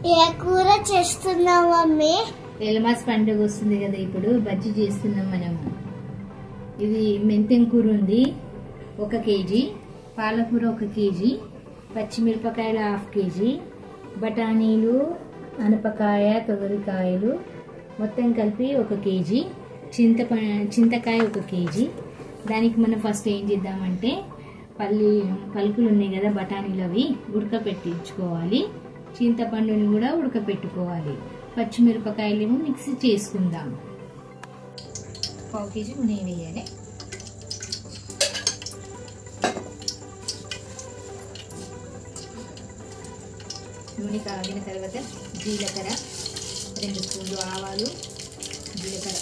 ఏ కూర చేస్తున్నావు మమ్మీ? ఎలమాస్ పండుగ వస్తుంది కదా, ఇప్పుడు బజ్జీ చేస్తున్నాం మనము. ఇది మెంతెం కూర ఉంది 1 కేజీ, పాలకూర 1 కేజీ, పచ్చిమిరపకాయలు 1/2 కేజీ, బఠానీలు, అనపకాయ, తొగరికాయలు మొత్తం కలిపి 1 కేజీ, చింతకాయ 1 కేజీ. దానికి మనం ఫస్ట్ ఏం చేద్దామంటే పలుకులు ఉన్నాయి కదా బఠానీలు, అవి ఉడకపెట్టించుకోవాలి. చింతపండుని కూడా ఉడకపెట్టుకోవాలి. పచ్చిమిరపకాయలు ఏమో మిక్సీ చేసుకుందాం. 1/2 కేజీ నూనె వేయాలి. నూనె కాగిన తర్వాత జీలకర్ర, 2 స్పూన్లు ఆవాలు, జీలకర్ర,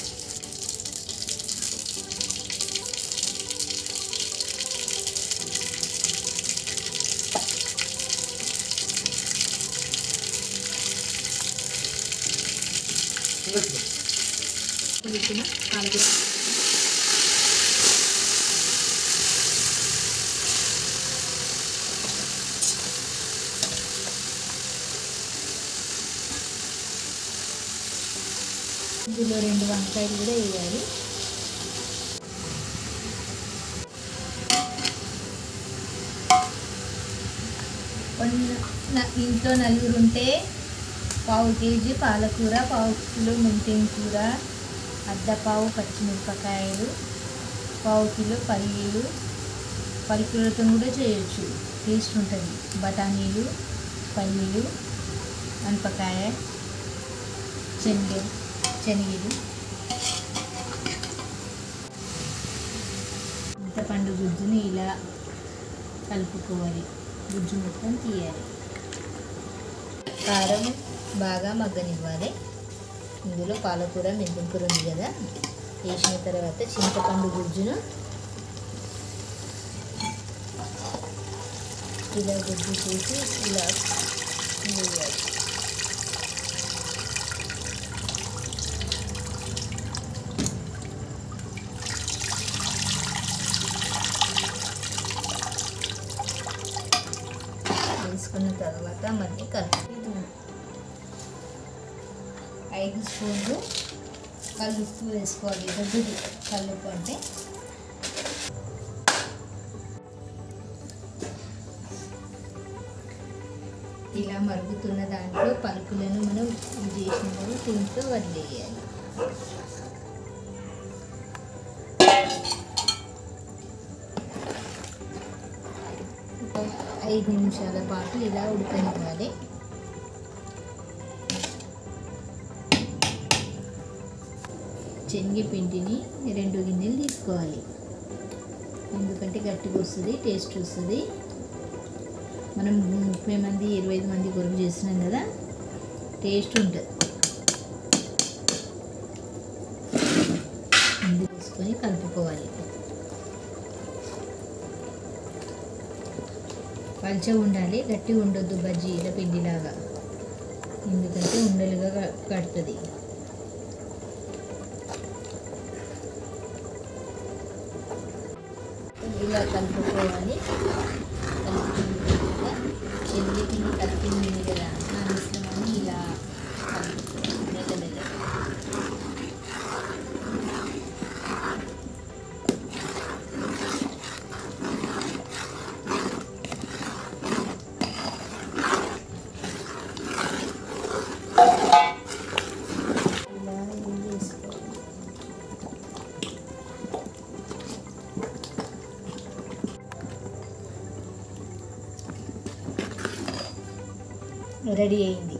ఉడికిన పాలకూర, ఇందులో 2 వంకాయలు కూడా వేయాలి. ఇంట్లో నలుగురు ఉంటే 1/2 కేజీ పాలకూర, 1/2 కిలో మెంతెం కూర, అద్దపావు పచ్చిమిరపకాయలు, 1/2 కిలో పల్లీలు, పలుకులతో కూడా చేయొచ్చు, టేస్ట్ ఉంటుంది. బఠానీలు, పల్లీలు, అనపకాయ, శనగలు, చింతపండు గుజ్జుని ఇలా కలుపుకోవాలి, గుజ్జు మొత్తం తీయాలి. కారం బాగా మగ్గనివ్వాలి. ఇందులో పాలకూర, మెంతెం కూర ఉంది కదా, వేసిన తర్వాత చింతపండు గుజ్జును ఇలా గుజ్జు చేసి ఇలా వేయాలి. వేసుకున్న తర్వాత మళ్ళీ కలుపు 5 స్పూన్లు కల్లుప్పు వేసుకోవాలి. దొడ్డుది కల్లుప్పు అంటే. ఇలా మరుగుతున్న దాంట్లో పలుకులను మనం చేసినప్పుడు దీంట్లో వదిలేయాలి. 5 నిమిషాల పాటు ఇలా ఉడకనివ్వాలి. శనగపిండిని 2 గిన్నెలు తీసుకోవాలి, ఎందుకంటే గట్టిగా వస్తుంది, టేస్ట్ వస్తుంది. మనం 30 మంది 25 మంది కొరకు చేస్తున్నాం కదా, టేస్ట్ ఉంటుంది. ఇందులో తీసుకొని కలుపుకోవాలి. పల్చగా ఉండాలి, గట్టిగా ఉండొద్దు బజ్జీల పిండిలాగా, ఎందుకంటే ఉండలుగా కడుతుంది. ఇలా కలుపుకోవాలి. శనగపిండి కలిపింది కదా, ఆ మిశ్రమాన్ని ఇలా కలుపుకోవాలి మెల్లమెల్ల. రెడీ అయింది.